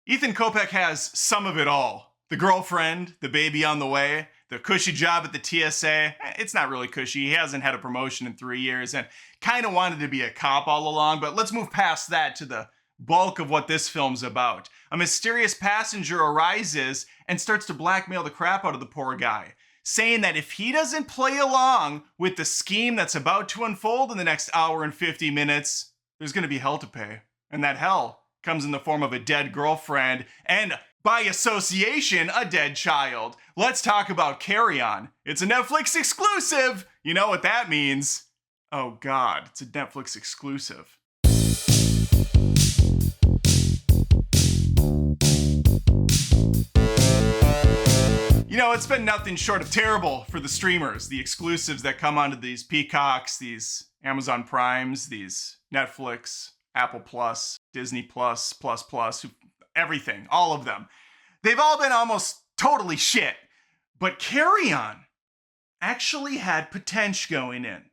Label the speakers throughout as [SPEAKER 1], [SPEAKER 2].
[SPEAKER 1] Ethan Kopech has some of it all. The girlfriend, the baby on the way, the cushy job at the TSA. It's not really cushy. He hasn't had a promotion in 3 years and kind of wanted to be a cop all along, but let's move past that to the bulk of what this film's about. A mysterious passenger arises and starts to blackmail the crap out of the poor guy, saying that if he doesn't play along with the scheme that's about to unfold in the next hour and 50 minutes, there's going to be hell to pay. And that hell comes in the form of a dead girlfriend and, by association, a dead child. Let's talk about Carry On. It's a Netflix exclusive. You know what that means. Oh God, it's a Netflix exclusive. You know, it's been nothing short of terrible for the streamers, the exclusives that come onto these Peacocks, these Amazon Primes, these Netflix, Apple Plus, Disney Plus, everything, all of them. They've all been almost totally shit. But Carry On actually had potential going in.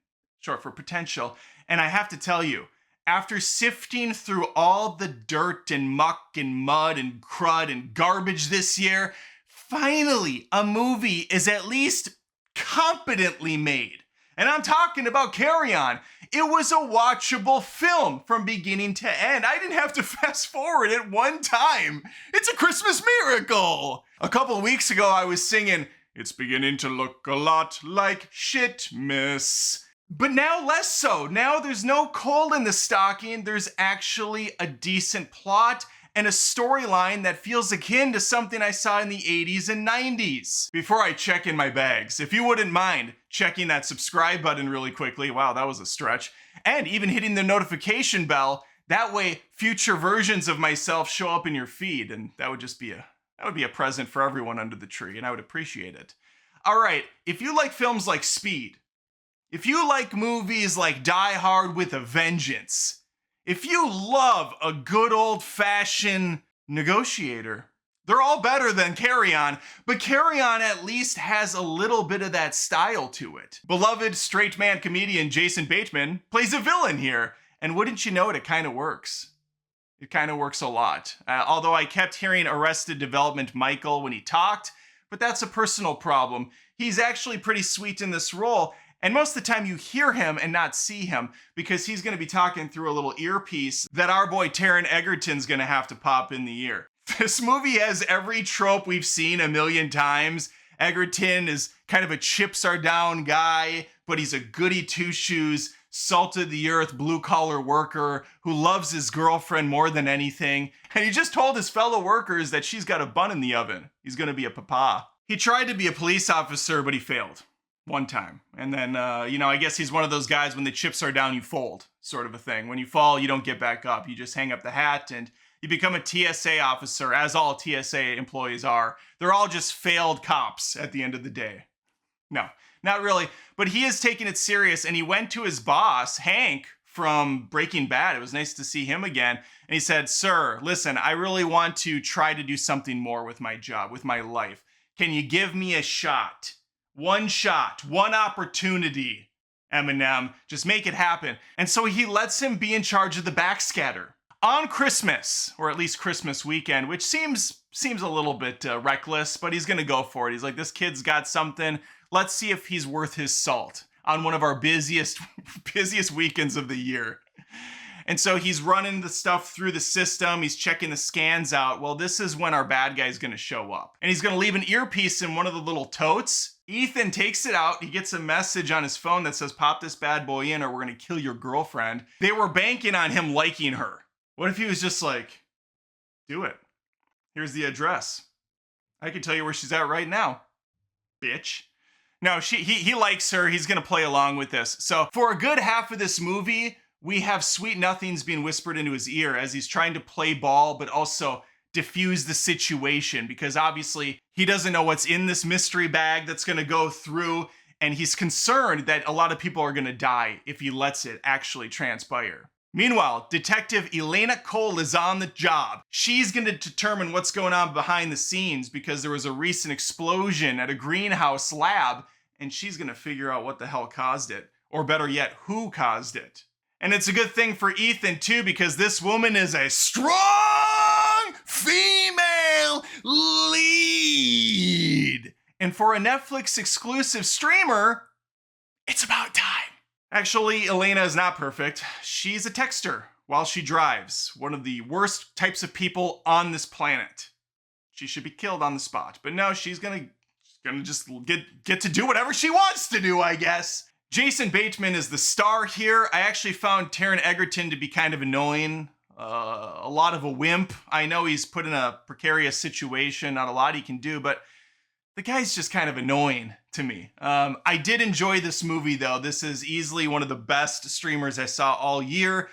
[SPEAKER 1] Short for potential. And I have to tell you, after sifting through all the dirt and muck and mud and crud and garbage this year, finally a movie is at least competently made. And I'm talking about Carry On. It was a watchable film from beginning to end. I didn't have to fast forward it one time. It's a Christmas miracle. A couple of weeks ago, I was singing, "It's beginning to look a lot like shit, miss." But now less so. Now there's no coal in the stocking. There's actually a decent plot and a storyline that feels akin to something I saw in the 80s and 90s. Before I check in my bags, if you wouldn't mind checking that subscribe button really quickly, wow, that was a stretch, and even hitting the notification bell, that way future versions of myself show up in your feed, and that would be a present for everyone under the tree, and I would appreciate it. All right, if you like films like Speed, if you like movies like Die Hard with a Vengeance, if you love a good old-fashioned Negotiator, they're all better than Carry On, but Carry On at least has a little bit of that style to it. Beloved straight man comedian Jason Bateman plays a villain here, and wouldn't you know it kind of works. It kind of works a lot. Although I kept hearing Arrested Development Michael when he talked, but that's a personal problem. He's actually pretty sweet in this role, and most of the time you hear him and not see him because he's going to be talking through a little earpiece that our boy Taron Egerton's going to have to pop in the ear. This movie has every trope we've seen a million times. Egerton is kind of a chips are down guy, but he's a goody two-shoes, salt-of-the-earth, blue-collar worker who loves his girlfriend more than anything. And he just told his fellow workers that she's got a bun in the oven. He's going to be a papa. He tried to be a police officer, but he failed. One time. And then, I guess he's one of those guys when the chips are down, you fold, sort of a thing. When you fall, you don't get back up. You just hang up the hat and you become a TSA officer, as all TSA employees are. They're all just failed cops at the end of the day. No, not really. But he is taking it serious, and he went to his boss, Hank, from Breaking Bad. It was nice to see him again. And he said, "Sir, listen, I really want to try to do something more with my job, with my life. Can you give me a shot? One shot, one opportunity, Eminem. Just make it happen." And so he lets him be in charge of the backscatter on Christmas, or at least Christmas weekend, which seems a little bit reckless, but he's gonna go for it. He's like, this kid's got something. Let's see if he's worth his salt on one of our busiest weekends of the year. And so he's running the stuff through the system. He's checking the scans out. Well, this is when our bad guy's gonna show up. And he's gonna leave an earpiece in one of the little totes. Ethan takes it out. He gets a message on his phone that says, "Pop this bad boy in or we're gonna kill your girlfriend." They were banking on him liking her. What if he was just like, "Do it. Here's the address. I can tell you where she's at right now, bitch." No, he likes her. He's gonna play along with this. So for a good half of this movie, we have sweet nothings being whispered into his ear as he's trying to play ball, but also diffuse the situation, because obviously he doesn't know what's in this mystery bag that's going to go through, and he's concerned that a lot of people are going to die if he lets it actually transpire. Meanwhile, Detective Elena Cole is on the job. She's going to determine what's going on behind the scenes because there was a recent explosion at a greenhouse lab, and she's going to figure out what the hell caused it, or better yet, who caused it. And it's a good thing for Ethan too, because this woman is a strong female. And for a Netflix exclusive streamer, it's about time. Actually, Elena is not perfect. She's a texter while she drives, one of the worst types of people on this planet. She should be killed on the spot. But no, she's gonna just get to do whatever she wants to do, I guess. Jason Bateman is the star here. I actually found Taron Egerton to be kind of annoying. A lot of a wimp. I know he's put in a precarious situation, not a lot he can do, but the guy's just kind of annoying to me. I did enjoy this movie, though. This is easily one of the best streamers I saw all year.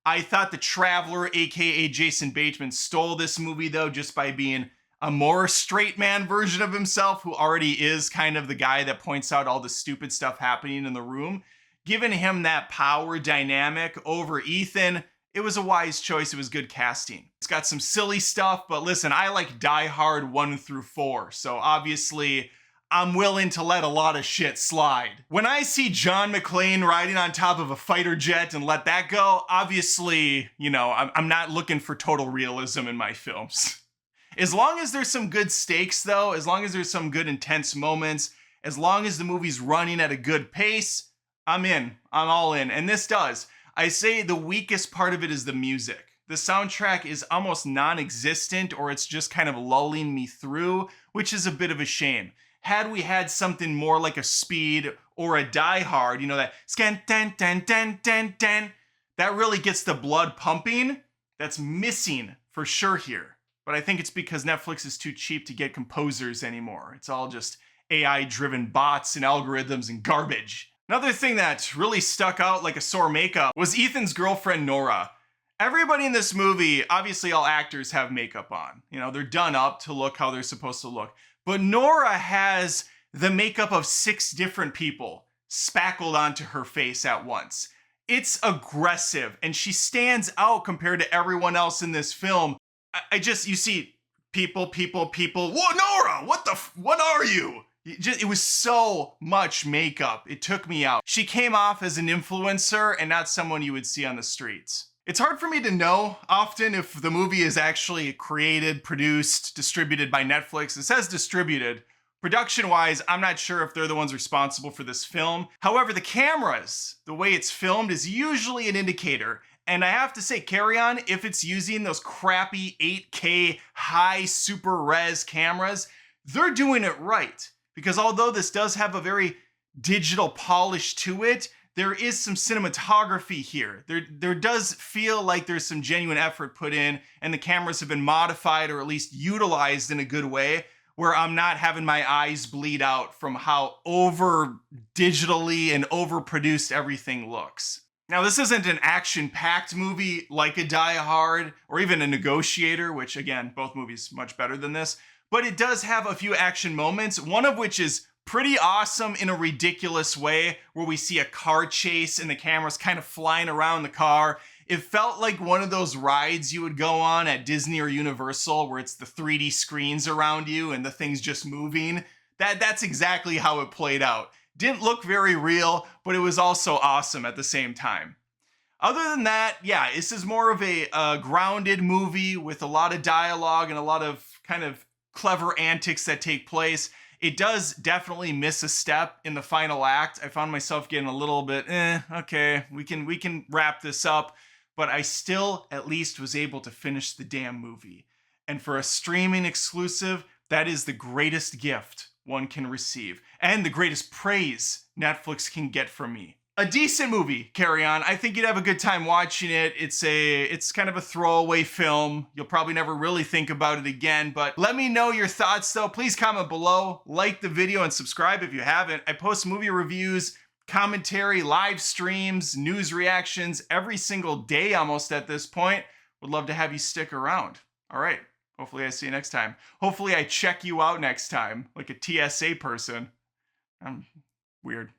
[SPEAKER 1] I thought The Traveler, aka Jason Bateman, stole this movie, though, just by being a more straight man version of himself, who already is kind of the guy that points out all the stupid stuff happening in the room. Giving him that power dynamic over Ethan, it was a wise choice. It was good casting. It's got some silly stuff, but listen, I like Die Hard 1 through 4, so obviously I'm willing to let a lot of shit slide. When I see John McClane riding on top of a fighter jet and let that go, obviously, you know, I'm not looking for total realism in my films. As long as there's some good stakes, though, as long as there's some good intense moments, as long as the movie's running at a good pace, I'm in. I'm all in. And this does. I say the weakest part of it is the music. The soundtrack is almost non-existent, or it's just kind of lulling me through, which is a bit of a shame. Had we had something more like a Speed or a Die Hard, you know, that scan ten ten ten ten ten, that really gets the blood pumping. That's missing for sure here. But I think it's because Netflix is too cheap to get composers anymore. It's all just AI-driven bots and algorithms and garbage. Another thing that really stuck out like a sore makeup was Ethan's girlfriend, Nora. Everybody in this movie, obviously all actors have makeup on. You know, they're done up to look how they're supposed to look. But Nora has the makeup of 6 different people spackled onto her face at once. It's aggressive, and she stands out compared to everyone else in this film. You see people. Whoa, Nora, what are you? It was so much makeup. It took me out. She came off as an influencer and not someone you would see on the streets. It's hard for me to know often if the movie is actually created, produced, distributed by Netflix. It says distributed. Production-wise, I'm not sure if they're the ones responsible for this film. However, the cameras, the way it's filmed, is usually an indicator. And I have to say, Carry On, if it's using those crappy 8K high super res cameras, they're doing it right. Because although this does have a very digital polish to it, there is some cinematography here. There does feel like there's some genuine effort put in, and the cameras have been modified or at least utilized in a good way, where I'm not having my eyes bleed out from how over digitally and overproduced everything looks. Now, this isn't an action-packed movie like a Die Hard or even a Negotiator, which again, both movies much better than this, but it does have a few action moments, one of which is pretty awesome in a ridiculous way, where we see a car chase and the camera's kind of flying around the car. It felt like one of those rides you would go on at Disney or Universal, where it's the 3D screens around you and the thing's just moving. That's exactly how it played out. Didn't look very real, but it was also awesome at the same time. Other than that, yeah, this is more of a grounded movie with a lot of dialogue and a lot of kind of clever antics that take place. It does definitely miss a step in the final act. I found myself getting a little bit, okay, we can wrap this up, but I still at least was able to finish the damn movie. And for a streaming exclusive, that is the greatest gift one can receive, and the greatest praise Netflix can get from me. A decent movie, Carry On. I think you'd have a good time watching it. It's kind of a throwaway film. You'll probably never really think about it again, but let me know your thoughts though. Please comment below, like the video, and subscribe if you haven't. I post movie reviews, commentary, live streams, news reactions every single day almost at this point. Would love to have you stick around. All right. Hopefully I see you next time. Hopefully I check you out next time, like a TSA person. I'm weird.